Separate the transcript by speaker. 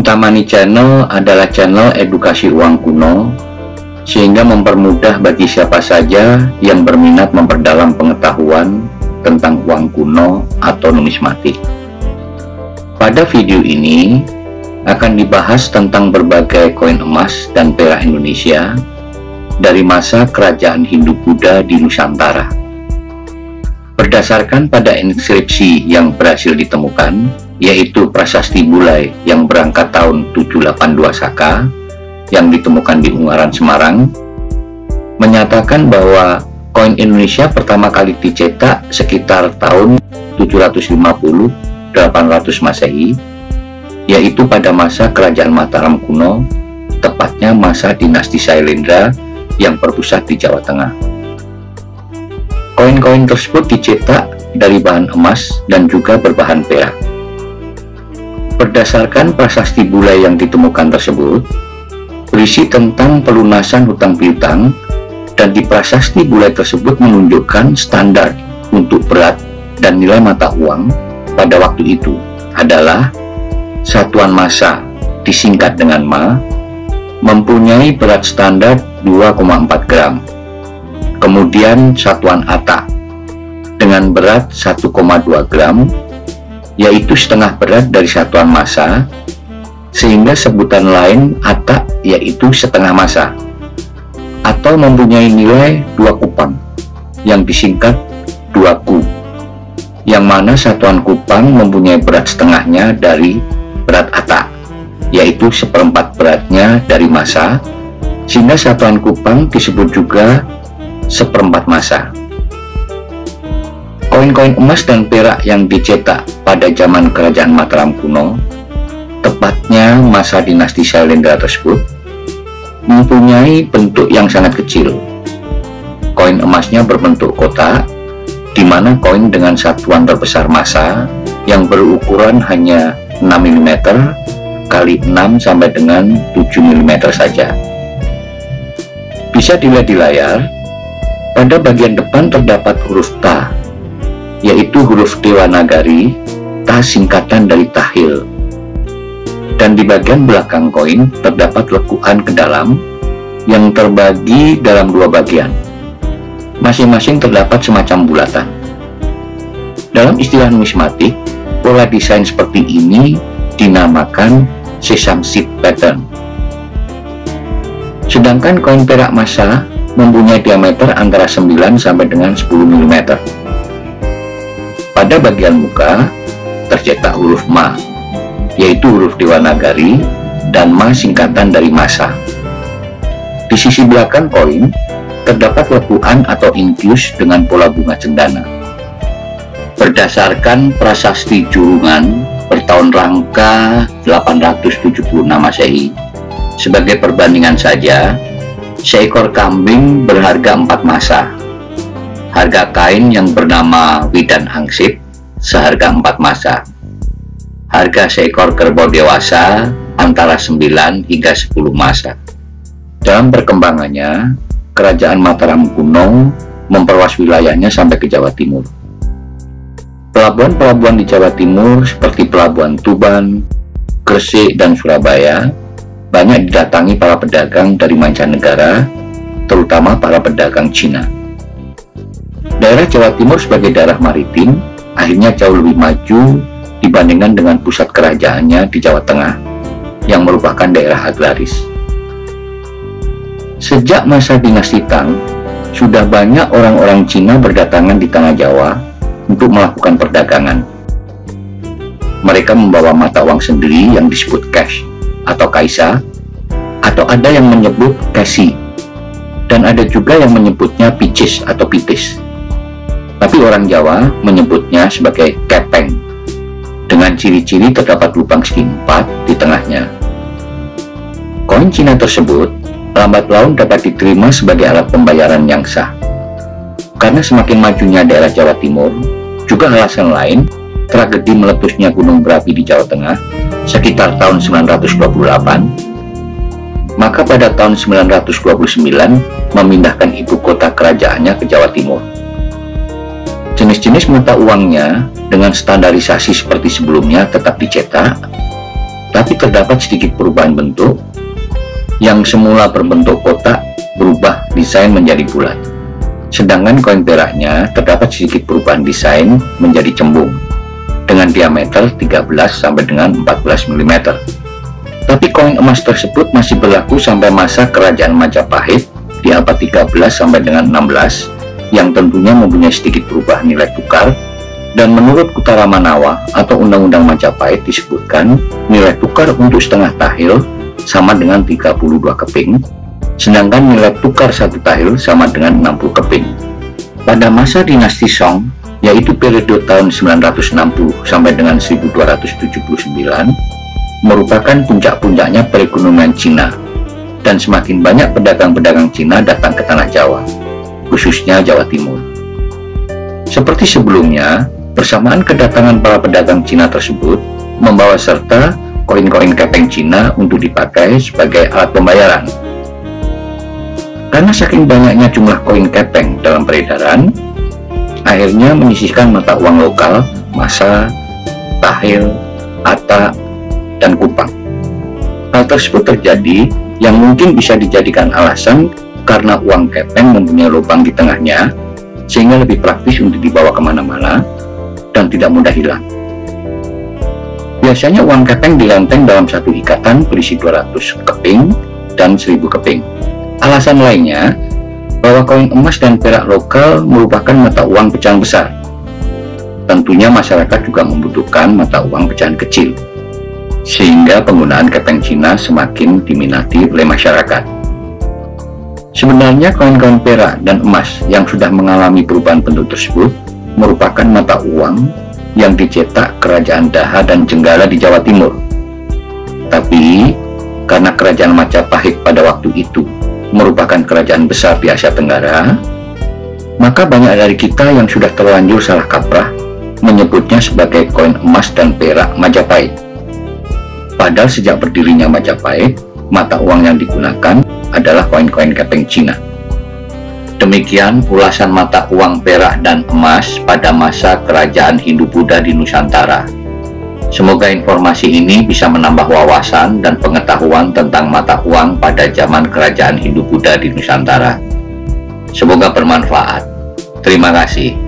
Speaker 1: Cintamani Channel adalah channel edukasi uang kuno, sehingga mempermudah bagi siapa saja yang berminat memperdalam pengetahuan tentang uang kuno atau numismatik. Pada video ini akan dibahas tentang berbagai koin emas dan perak Indonesia dari masa kerajaan Hindu-Buddha di Nusantara. Berdasarkan pada inskripsi yang berhasil ditemukan, yaitu prasasti Bulai yang berangkat tahun 782 Saka yang ditemukan di Ungaran, Semarang, menyatakan bahwa koin Indonesia pertama kali dicetak sekitar tahun 750-800 Masehi, yaitu pada masa Kerajaan Mataram kuno, tepatnya masa dinasti Sailendra yang berpusat di Jawa Tengah. Koin-koin tersebut dicetak dari bahan emas dan juga berbahan perak. Berdasarkan prasasti Bulai yang ditemukan tersebut, berisi tentang pelunasan hutang piutang, dan di prasasti Bulai tersebut menunjukkan standar untuk berat dan nilai mata uang pada waktu itu adalah satuan massa disingkat dengan ma, mempunyai berat standar 2,4 gram. Kemudian satuan ata dengan berat 1,2 gram, yaitu setengah berat dari satuan massa, sehingga sebutan lain ata yaitu setengah massa, atau mempunyai nilai 2 kupang yang disingkat 2 ku, yang mana satuan kupang mempunyai berat setengahnya dari berat ata, yaitu seperempat beratnya dari massa, sehingga satuan kupang disebut juga seperempat massa. Koin-koin emas dan perak yang dicetak pada zaman Kerajaan Mataram kuno, tepatnya masa dinasti Sailendra tersebut, mempunyai bentuk yang sangat kecil. Koin emasnya berbentuk kotak, di mana koin dengan satuan terbesar massa yang berukuran hanya 6 mm kali 6 sampai dengan 7 mm saja. Bisa dilihat di layar, pada bagian depan terdapat huruf ta, yaitu huruf Dewanagari, ta singkatan dari tahil. Dan di bagian belakang koin terdapat lekukan ke dalam yang terbagi dalam 2 bagian. Masing-masing terdapat semacam bulatan. Dalam istilah numismatik, pola desain seperti ini dinamakan sesame seed pattern. Sedangkan koin perak massa mempunyai diameter antara 9 sampai dengan 10 mm. Pada bagian muka tercetak huruf ma, yaitu huruf Dewanagari, dan ma singkatan dari massa. Di sisi belakang koin terdapat lekukan atau infus dengan pola bunga cendana. Berdasarkan prasasti Jurungan bertahun Rangka 876 Masehi, sebagai perbandingan saja, seekor kambing berharga 4 massa. Harga kain yang bernama Widan Angsip seharga 4 massa. Harga seekor kerbau dewasa antara 9 hingga 10 massa. Dalam perkembangannya, Kerajaan Mataram kuno memperluas wilayahnya sampai ke Jawa Timur. Pelabuhan-pelabuhan di Jawa Timur seperti Pelabuhan Tuban, Gresik, dan Surabaya banyak didatangi para pedagang dari mancanegara, terutama para pedagang Cina. Daerah Jawa Timur sebagai daerah maritim akhirnya jauh lebih maju dibandingkan dengan pusat kerajaannya di Jawa Tengah yang merupakan daerah agraris. Sejak masa dinasti Tang, sudah banyak orang-orang Cina berdatangan di Tanah Jawa untuk melakukan perdagangan. Mereka membawa mata uang sendiri yang disebut cash atau kaisa, atau ada yang menyebut kasi, dan ada juga yang menyebutnya picis atau pitis. Tapi orang Jawa menyebutnya sebagai kepeng. Dengan ciri-ciri terdapat lubang segi 4 di tengahnya. Koin Cina tersebut lambat laun dapat diterima sebagai alat pembayaran yang sah. Karena semakin majunya daerah Jawa Timur, juga alasan lain, tragedi meletusnya gunung berapi di Jawa Tengah sekitar tahun 928, maka pada tahun 929 memindahkan ibu kota kerajaannya ke Jawa Timur. Jenis-jenis mata uangnya dengan standarisasi seperti sebelumnya tetap dicetak, tetapi terdapat sedikit perubahan bentuk. Yang semula berbentuk kotak berubah desain menjadi bulat. Sedangkan koin peraknya terdapat sedikit perubahan desain menjadi cembung dengan diameter 13 sampai dengan 14 mm. Tapi koin emas tersebut masih berlaku sampai masa Kerajaan Majapahit di abad 13 sampai dengan 16, yang tentunya mempunyai sedikit perubahan nilai tukar. Dan menurut Utara Manawa atau Undang-Undang Majapahit disebutkan nilai tukar untuk setengah tahil sama dengan 32 keping, sedangkan nilai tukar satu tahil sama dengan 60 keping. Pada masa dinasti Song, yaitu periode tahun 960 sampai dengan 1279, merupakan puncak-puncaknya perekonomian Cina, dan semakin banyak pedagang-pedagang Cina datang ke tanah Jawa, khususnya Jawa Timur. Seperti sebelumnya, bersamaan kedatangan para pedagang Cina tersebut membawa serta koin-koin kepeng Cina untuk dipakai sebagai alat pembayaran. Karena saking banyaknya jumlah koin kepeng dalam peredaran, akhirnya menyisihkan mata uang lokal, masa, tahil, ata, dan kupang. Hal tersebut terjadi yang mungkin bisa dijadikan alasan karena uang kepeng mempunyai lubang di tengahnya, sehingga lebih praktis untuk dibawa kemana-mana dan tidak mudah hilang. Biasanya uang kepeng dilenteng dalam satu ikatan berisi 200 keping dan 1000 keping. Alasan lainnya, bahwa koin emas dan perak lokal merupakan mata uang pecahan besar. Tentunya masyarakat juga membutuhkan mata uang pecahan kecil, sehingga penggunaan kepeng Cina semakin diminati oleh masyarakat. Sebenarnya koin-koin perak dan emas yang sudah mengalami perubahan bentuk tersebut merupakan mata uang yang dicetak Kerajaan Daha dan Jenggala di Jawa Timur. Tapi, karena Kerajaan Majapahit pada waktu itu merupakan kerajaan besar di Asia Tenggara, maka banyak dari kita yang sudah terlanjur salah kaprah menyebutnya sebagai koin emas dan perak Majapahit. Padahal sejak berdirinya Majapahit, mata uang yang digunakan adalah koin-koin kepeng Cina. Demikian ulasan mata uang perak dan emas pada masa Kerajaan Hindu-Buddha di Nusantara. Semoga informasi ini bisa menambah wawasan dan pengetahuan tentang mata uang pada zaman Kerajaan Hindu-Buddha di Nusantara. Semoga bermanfaat. Terima kasih.